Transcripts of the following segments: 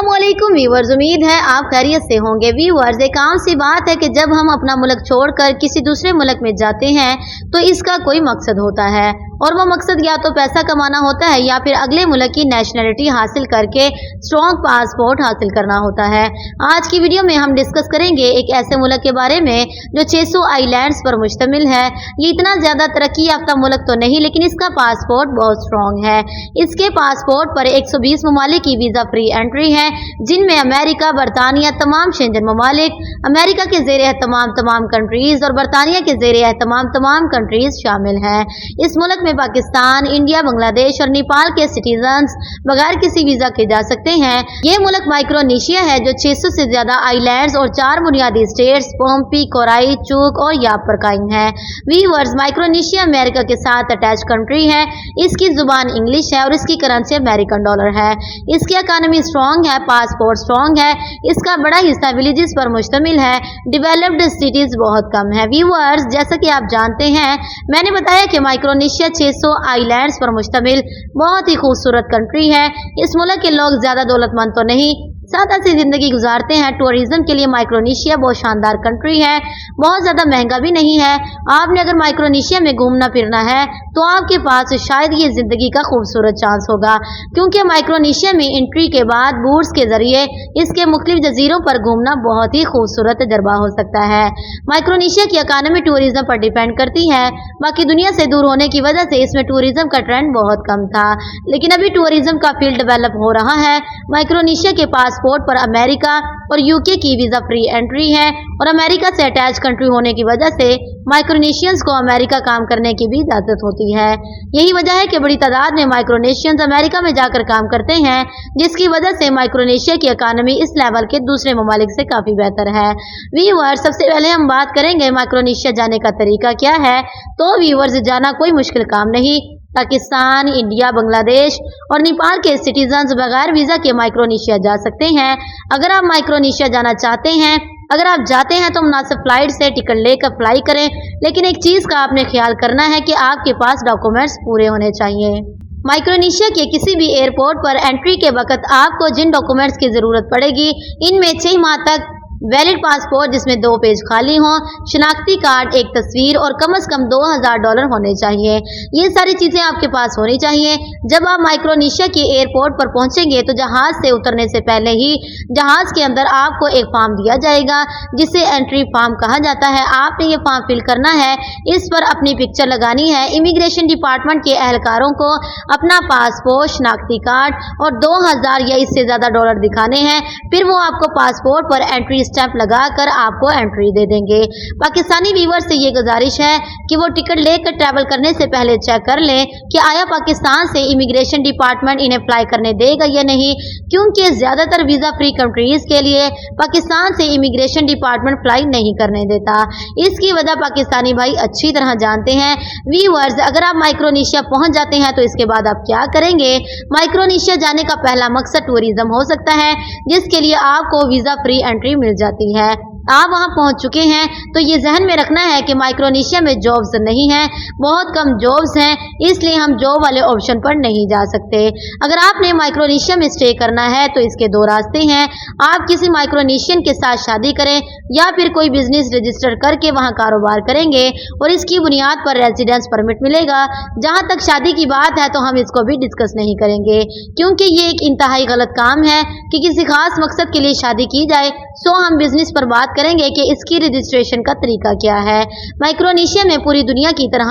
अस्सलामुअलैकुम व्यूअर्स, उम्मीद है आप खैरियत से होंगे। व्यूअर्स, एक आम सी बात है कि जब हम अपना मुल्क छोड़कर किसी दूसरे मुल्क में जाते हैं तो इसका कोई मकसद होता है और वो मकसद या तो पैसा कमाना होता है या फिर अगले मुल्क की नेशनलिटी हासिल करके स्ट्रॉन्ग पासपोर्ट हासिल करना होता है। आज की वीडियो में हम डिस्कस करेंगे एक ऐसे मुल्क के बारे में जो 600 आइलैंड्स पर मुश्तमिल है। ये इतना ज्यादा तरक्की याफ्ता मुल्क तो नहीं, लेकिन इसका पासपोर्ट बहुत स्ट्रॉन्ग है। इसके पासपोर्ट पर 120 ममालिक की वीजा फ्री एंट्री है, जिनमें अमेरिका, बरतानिया, तमाम शेंजन ममालिक, अमेरिका के ज़ेर एहतमाम तमाम कंट्रीज और बरतानिया के ज़ेर एहतमाम तमाम कंट्रीज शामिल हैं। इस मुल्क में पाकिस्तान, इंडिया, बांग्लादेश और नेपाल के सिटीजन्स बगैर किसी वीजा के जा सकते हैं। ये मुल्क माइक्रोनेशिया है जो 600 से ज्यादा आइलैंड्स और 4 बुनियादी स्टेट्स पोम्पी, कोराई, चूक और याप पर कायम है। व्यूअर्स, माइक्रोनेशिया अमेरिका के साथ अटैच कंट्री है। इसकी जुबान इंग्लिश है और इसकी करेंसी अमेरिकन डॉलर है। इसकी इकानमी स्ट्रॉन्ग है, पासपोर्ट स्ट्रॉन्ग है। इसका बड़ा हिस्सा विलेजेस पर मुश्तमिल है। डेवलप्ड सिटीज बहुत कम है। व्यूअर्स, जैसा कि आप जानते हैं, मैंने बताया कि माइक्रोनेशिया 600 आइलैंड्स पर मुश्तमिल बहुत ही खूबसूरत कंट्री है। इस मुल्क के लोग ज्यादा दौलतमंद तो नहीं, सादा सी जिंदगी गुजारते हैं। टूरिज्म के लिए माइक्रोनेशिया बहुत शानदार कंट्री है, बहुत ज्यादा महंगा भी नहीं है। आपने अगर माइक्रोनेशिया में घूमना फिरना है तो आपके पास शायद ये जिंदगी का खूबसूरत चांस होगा, क्योंकि माइक्रोनेशिया में एंट्री के बाद बूट्स के जरिए इसके मुख्तलिफ जजीरों पर घूमना बहुत ही खूबसूरत तजर्बा हो सकता है। माइक्रोनेशिया की इकानमी टूरिज्म पर डिपेंड करती है। बाकी दुनिया से दूर होने की वजह से इसमें टूरिज्म का ट्रेंड बहुत कम था, लेकिन अभी टूरिज्म का फील्ड डेवलप हो रहा है। माइक्रोनेशिया के पासपोर्ट पर अमेरिका और यूके की वीजा फ्री एंट्री है और अमेरिका से अटैच कंट्री होने की वजह से माइक्रोनेशियंस को अमेरिका काम करने की भी इजाजत होती है। यही वजह है कि बड़ी तादाद में माइक्रोनेशियंस अमेरिका में जाकर काम करते हैं, जिसकी वजह से माइक्रोनेशिया की इकानमी इस लेवल के दूसरे ममालिक से काफी बेहतर है। व्यूअर्स, सबसे पहले हम बात करेंगे माइक्रोनेशिया जाने का तरीका क्या है। तो व्यूअर्स, जाना कोई मुश्किल काम नहीं। पाकिस्तान, इंडिया, बांग्लादेश और नेपाल के सिटीजन्स बगैर वीजा के माइक्रोनेशिया जा सकते हैं। अगर आप माइक्रोनेशिया जाना चाहते हैं, अगर आप जाते हैं तो मुनासिब फ्लाइट से टिकट लेकर अप्लाई करें, लेकिन एक चीज का आपने ख्याल करना है कि आपके पास डॉक्यूमेंट्स पूरे होने चाहिए। माइक्रोनेशिया के किसी भी एयरपोर्ट पर एंट्री के वक्त आपको जिन डॉक्यूमेंट्स की जरूरत पड़ेगी, इनमें 6 माह तक वैलिड पासपोर्ट जिसमें 2 पेज खाली हों, शनाख्ती कार्ड, एक तस्वीर और कम से कम $2000 होने चाहिए। ये सारी चीजें आपके पास होनी चाहिए। जब आप माइक्रोनेशिया के एयरपोर्ट पर पहुंचेंगे तो जहाज से उतरने से पहले ही जहाज के अंदर आपको एक फॉर्म दिया जाएगा, जिसे एंट्री फॉर्म कहा जाता है। आपने ये फॉर्म फिल करना है, इस पर अपनी पिक्चर लगानी है। इमिग्रेशन डिपार्टमेंट के एहलकारों को अपना पासपोर्ट, शनाख्ती कार्ड और 2000 या इससे ज्यादा डॉलर दिखाने हैं। फिर वो आपको पासपोर्ट पर एंट्री स्टैंप लगाकर आपको एंट्री दे देंगे। पाकिस्तानी व्यूअर से ये गुजारिश है कि वो टिकट लेकर ट्रैवल करने से पहले चेक कर लें कि आया पाकिस्तान से इमिग्रेशन डिपार्टमेंट इन्हें अप्लाई करने देगा या नहीं, क्योंकि ज्यादातर वीजा फ्री कंट्रीज के लिए पाकिस्तान से इमिग्रेशन डिपार्टमेंट अप्लाई नहीं करने देता। इसकी वजह पाकिस्तानी भाई अच्छी तरह जानते हैं। व्यूअर्स, अगर आप माइक्रोनेशिया पहुंच जाते हैं तो इसके बाद आप क्या करेंगे? माइक्रोनेशिया जाने का पहला मकसद टूरिज्म हो सकता है, जिसके लिए आपको वीजा फ्री एंट्री मिल जाती है। आप वहां पहुंच चुके हैं तो ये जहन में रखना है कि माइक्रोनेशिया में जॉब्स नहीं हैं, बहुत कम जॉब्स हैं, इसलिए हम जॉब वाले ऑप्शन पर नहीं जा सकते। अगर आपने माइक्रोनेशिया में स्टे करना है तो इसके 2 रास्ते हैं। आप किसी माइक्रोनेशियन के साथ शादी करें या फिर कोई बिजनेस रजिस्टर करके वहां कारोबार करेंगे और इसकी बुनियाद पर रेजिडेंस परमिट मिलेगा। जहां तक शादी की बात है तो हम इसको भी डिस्कस नहीं करेंगे, क्योंकि ये एक इंतहाई गलत काम है कि किसी खास मकसद के लिए शादी की जाए। सो हम बिजनेस पर बात करेंगे कि इसकी रजिस्ट्रेशन का तरीका क्या है। माइक्रोनेशिया में पूरी दुनिया की तरह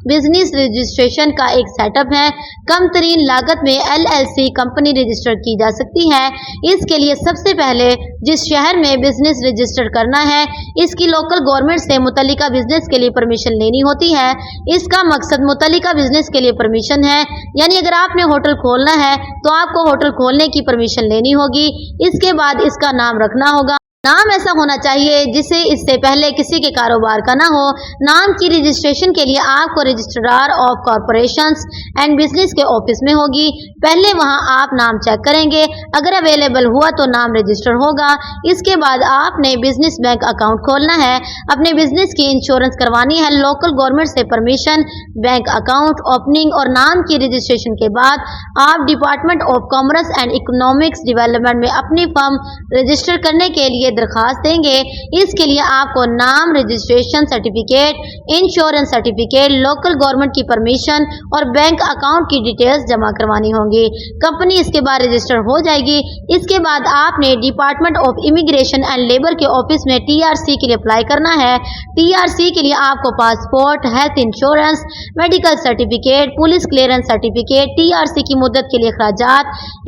बिजनेस रजिस्ट्रेशन का एक सेटअप है। कम तरीन लागत में LLC कंपनी रजिस्टर की जा सकती है। इसके लिए सबसे पहले जिस शहर में बिजनेस रजिस्टर करना है, इसकी लोकल गवर्नमेंट से मुतल्लिका बिजनेस के लिए परमिशन लेनी होती है। इसका मकसद मुतल्लिका बिजनेस के लिए परमिशन है, यानी अगर आपने होटल खोलना है तो आपको होटल खोलने की परमिशन लेनी होगी। इसके बाद इसका नाम रखना होगा। नाम ऐसा होना चाहिए जिसे इससे पहले किसी के कारोबार का ना हो। नाम की रजिस्ट्रेशन के लिए आपको registrar of corporations and business के ऑफिस में होगी। पहले वहां आप नाम चेक करेंगे, अगर अवेलेबल हुआ तो नाम रजिस्टर होगा। इसके बाद आपने बिजनेस बैंक अकाउंट खोलना है, अपने बिजनेस की इंश्योरेंस करवानी है, लोकल गवर्नमेंट से परमिशन, बैंक अकाउंट ओपनिंग और नाम की रजिस्ट्रेशन के बाद आप department of commerce and economics development में अपनी फर्म रजिस्टर करने के लिए दरखास्त देंगे। इसके लिए आपको नाम registration certificate, insurance certificate, local government की परमिशन और बैंक अकाउंट की डिटेल्स जमा करवानी होंगी। कंपनी इसके बाद रजिस्टर हो जाएगी। इसके बाद आपने department of immigration and labour के ऑफिस में टीआरसी के लिए अप्लाई करना है। टीआरसी के लिए आपको passport, health insurance, medical certificate, police clearance certificate, TRC की मुद्दत के लिए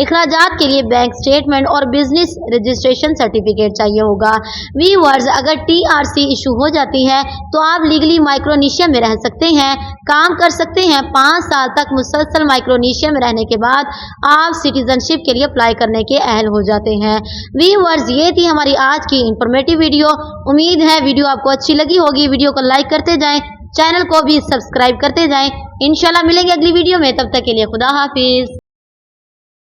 अखराजात के लिए बैंक स्टेटमेंट और बिजनेस रजिस्ट्रेशन सर्टिफिकेट चाहिए होगा। व्यूअर्स, अगर टीआरसी इशू हो जाती है तो आप लीगली माइक्रोनेशिया में रह सकते हैं, काम कर सकते हैं। 5 साल तक मुसलसल माइक्रोनेशिया में रहने के बाद आप सिटीजनशिप के लिए अप्लाई करने के अहल हो जाते हैं। व्यूअर्स, ये थी हमारी आज की इंफॉर्मेटिव वीडियो। उम्मीद है वीडियो आपको अच्छी लगी होगी। वीडियो को लाइक करते जाएं, चैनल को भी सब्सक्राइब करते जाएं। इंशाल्लाह मिलेंगे अगली वीडियो में, तब तक के लिए खुदा हाफिज।